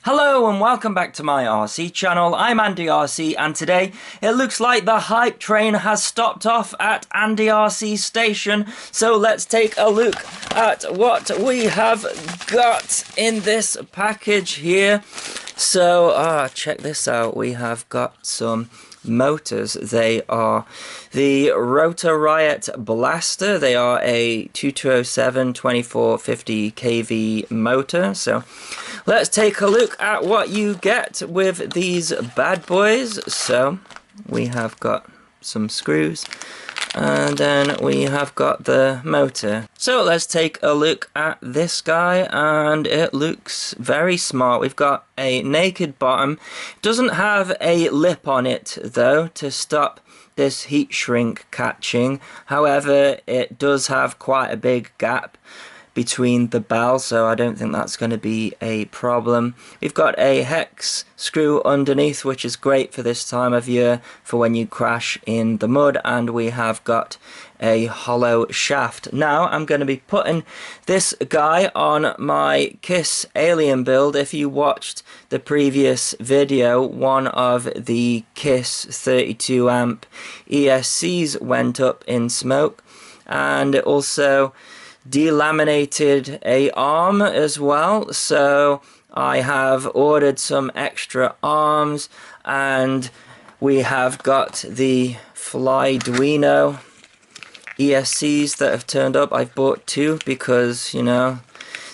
Hello and welcome back to my RC channel. I'm Andy RC, and today it looks like the hype train has stopped off at Andy RC station. So let's take a look at what we have got in this package here. So check this out. We have got some motors. They are the Rotor Riot Blaster. They are a 2207 2450 kV motor. So let's take a look at what you get with these bad boys. So we have got some screws, and then we have got the motor. So let's take a look at this guy, and it looks very smart. We've got a naked bottom. Doesn't have a lip on it though to stop this heat shrink catching. However, it does have quite a big gap between the bell, so I don't think that's going to be a problem. We've got a hex screw underneath, which is great for this time of year for when you crash in the mud, and we have got a hollow shaft. Now I'm going to be putting this guy on my KISS Alien build. If you watched the previous video, one of the KISS 32 amp ESCs went up in smoke, and it also delaminated a arm as well. So I have ordered some extra arms, and we have got the Flyduino ESCs that have turned up. I've bought two because, you know,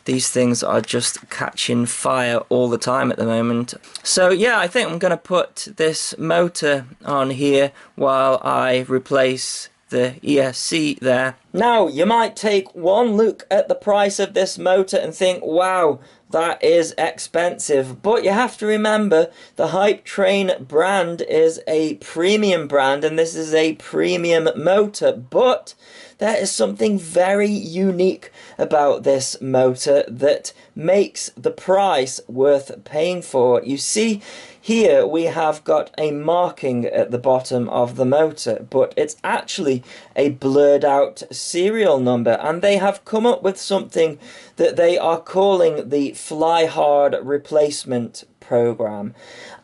these things are just catching fire all the time at the moment. So yeah, I think I'm going to put this motor on here while I replace the ESC there. Now, you might take one look at the price of this motor and think, wow, that is expensive. But you have to remember, the Hypetrain brand is a premium brand, and this is a premium motor. But there is something very unique about this motor that makes the price worth paying for. You see, here we have got a marking at the bottom of the motor, but it's actually a blurred out serial number, and they have come up with something that they are calling the Fly Hard Replacement program,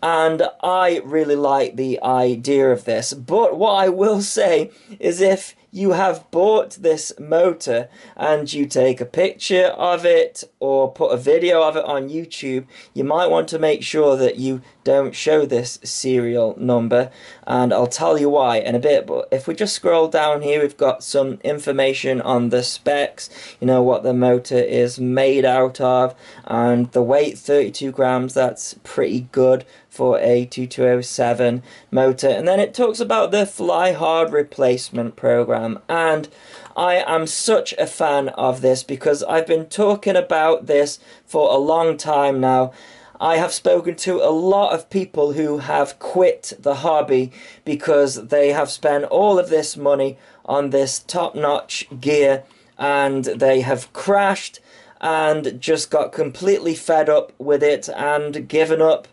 and I really like the idea of this. But what I will say is, if you have bought this motor and you take a picture of it or put a video of it on YouTube, you might want to make sure that you don't show this serial number, and I'll tell you why in a bit. But if we just scroll down here, we've got some information on the specs, you know, what the motor is made out of, and the weight, 32 grams, that's pretty good for a 2207 motor. And then it talks about the Fly Hard Replacement program, and I am such a fan of this because I've been talking about this for a long time now. I have spoken to a lot of people who have quit the hobby because they have spent all of this money on this top-notch gear, and they have crashed and just got completely fed up with it and given up,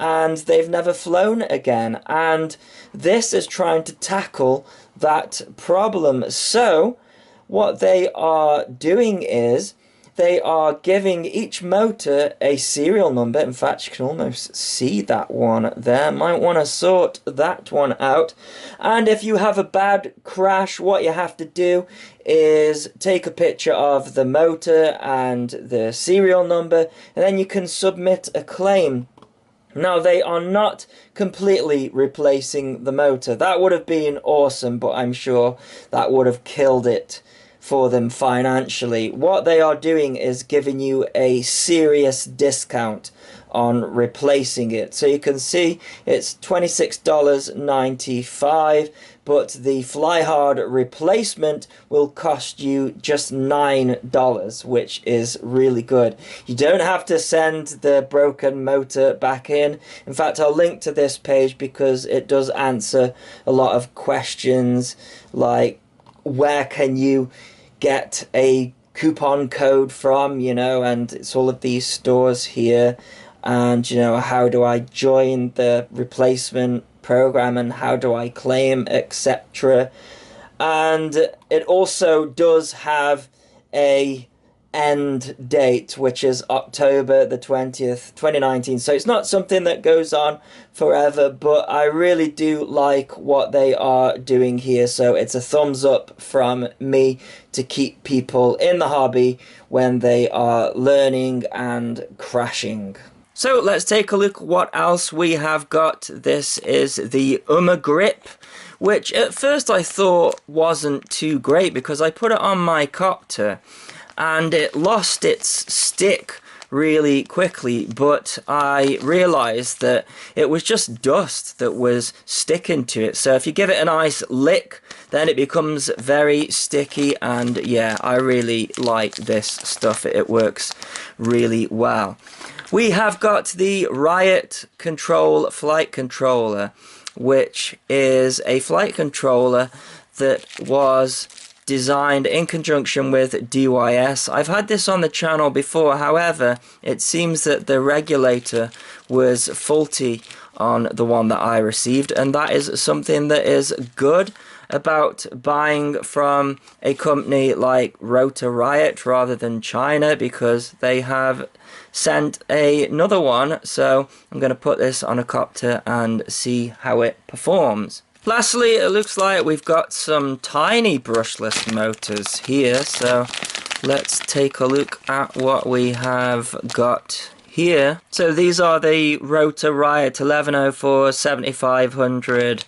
and they've never flown again. And this is trying to tackle that problem. So what they are doing is they are giving each motor a serial number. In fact, you can almost see that one there. Might want to sort that one out. And if you have a bad crash, what you have to do is take a picture of the motor and the serial number, and then you can submit a claim. Now, they are not completely replacing the motor. That would have been awesome, but I'm sure that would have killed it for them financially. What they are doing is giving you a serious discount on replacing it. So you can see it's $26.95, but the Fly Hard Replacement will cost you just $9, which is really good. You don't have to send the broken motor back in. In fact, I'll link to this page because it does answer a lot of questions, like where can you get a coupon code from, you know, and it's all of these stores here, and, you know, how do I join the replacement program and how do I claim, etc. And it also does have a end date, which is October the 20th, 2019. So it's not something that goes on forever, but I really do like what they are doing here. So it's a thumbs up from me to keep people in the hobby when they are learning and crashing. So let's take a look what else we have got. This is the Grip, which at first I thought wasn't too great because I put it on my copter and it lost its stick really quickly, but I realized that it was just dust that was sticking to it. So if you give it a nice lick, then it becomes very sticky, and yeah, I really like this stuff. It works really well. We have got the Riot Control Flight Controller, which is a flight controller that was designed in conjunction with DYS. I've had this on the channel before, however, it seems that the regulator was faulty on the one that I received, and that is something that is good about buying from a company like Rotor Riot rather than China, because they have sent another one. So I'm going to put this on a copter and see how it performs. Lastly, it looks like we've got some tiny brushless motors here, so let's take a look at what we have got here. So these are the Rotor Riot 1104 7500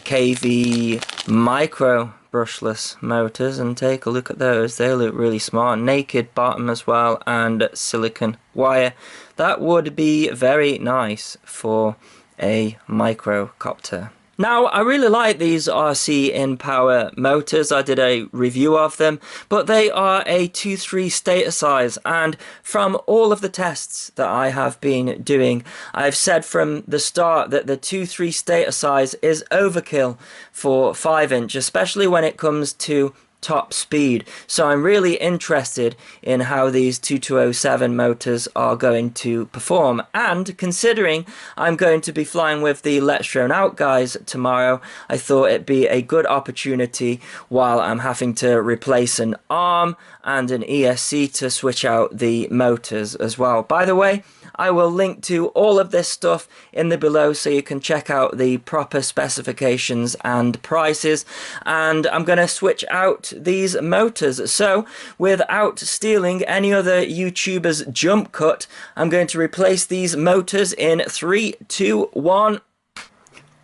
kV micro brushless motors, and take a look at those. They look really smart. Naked bottom as well, and silicon wire. That would be very nice for a microcopter. Now, I really like these RC InPower motors. I did a review of them, but they are a 2.3 stator size, and from all of the tests that I have been doing, I've said from the start that the 2.3 stator size is overkill for 5-inch, especially when it comes to top speed. So I'm really interested in how these 2207 motors are going to perform, and considering I'm going to be flying with the Let's Drone Out guys tomorrow, I thought it'd be a good opportunity while I'm having to replace an arm and an ESC to switch out the motors as well. By the way, I will link to all of this stuff in the below so you can check out the proper specifications and prices. And I'm going to switch out these motors. So without stealing any other YouTuber's jump cut, I'm going to replace these motors in 3, 2, 1.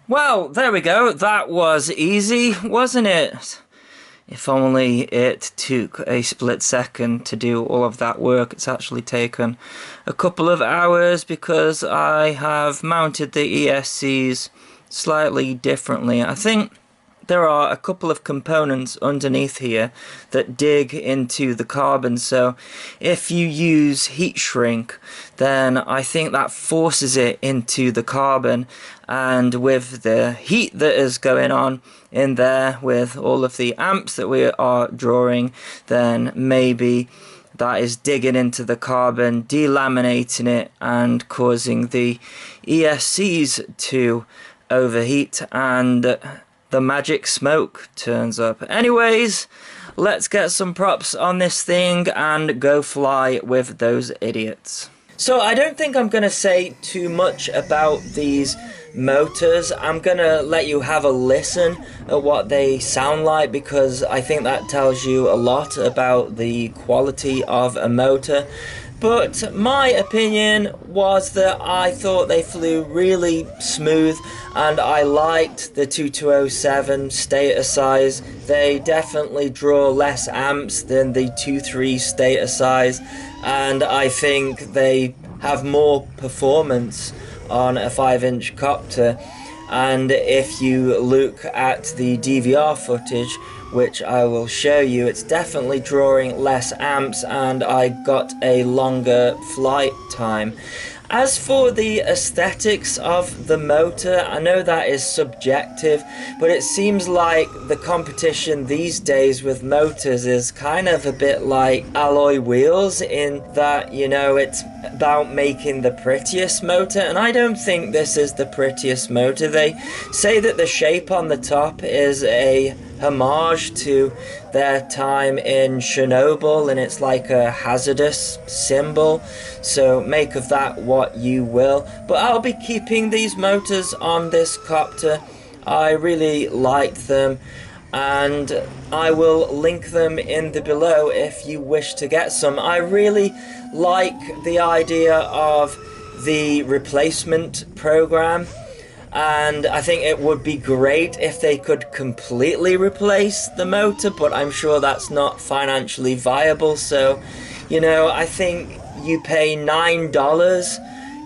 Well, there we go. That was easy, wasn't it? If only it took a split second to do all of that work. It's actually taken a couple of hours because I have mounted the ESCs slightly differently. I think there are a couple of components underneath here that dig into the carbon, so if you use heat shrink, then I think that forces it into the carbon, and with the heat that is going on in there with all of the amps that we are drawing, then maybe that is digging into the carbon, delaminating it and causing the ESCs to overheat, and the magic smoke turns up. Anyways, let's get some props on this thing and go fly with those idiots. So I don't think I'm going to say too much about these motors. I'm going to let you have a listen at what they sound like, because I think that tells you a lot about the quality of a motor. But my opinion was that I thought they flew really smooth, and I liked the 2207 stator size. They definitely draw less amps than the 2.3 stator size, and I think they have more performance on a 5-inch copter. And if you look at the DVR footage, which I will show you, it's definitely drawing less amps, and I got a longer flight time. As for the aesthetics of the motor, I know that is subjective, but it seems like the competition these days with motors is kind of a bit like alloy wheels, in that, you know, it's about making the prettiest motor, and I don't think this is the prettiest motor. They say that the shape on the top is a homage to their time in Chernobyl, and it's like a hazardous symbol, so make of that what you will. But I'll be keeping these motors on this copter. I really liked them, and I will link them in the below if you wish to get some. I really like the idea of the replacement program, and I think it would be great if they could completely replace the motor, but I'm sure that's not financially viable. So, you know, I think you pay $9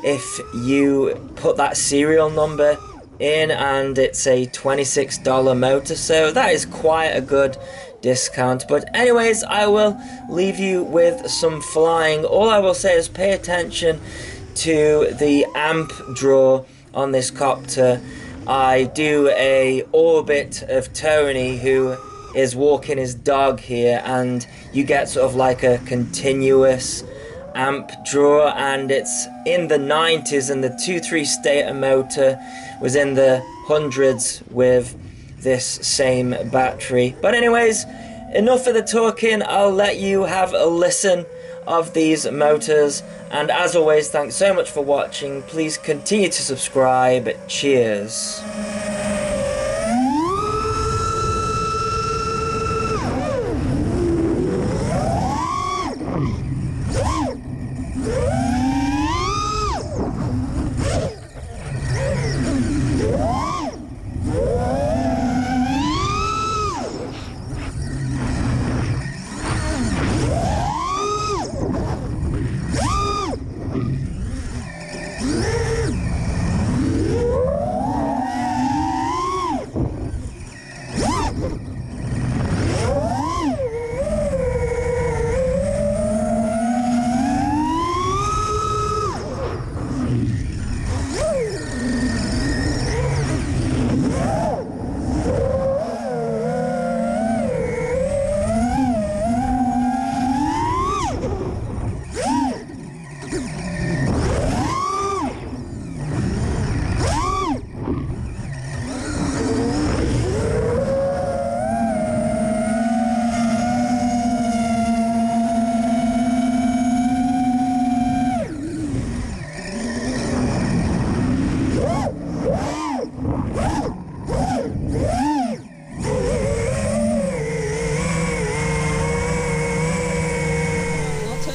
if you put that serial number in, and it's a $26 motor, so that is quite a good discount. But anyways, I will leave you with some flying. All I will say is pay attention to the amp draw on this copter. I do a orbit of Tony, who is walking his dog here, and you get sort of like a continuous amp draw, and it's in the 90s, and the 2.3 stator motor was in the hundreds with this same battery. But anyways, enough of the talking. I'll let you have a listen of these motors, and as always, thanks so much for watching. Please continue to subscribe. Cheers.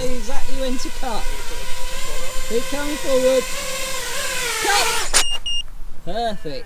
Exactly when to cut. Keep coming forward. Cut! Perfect.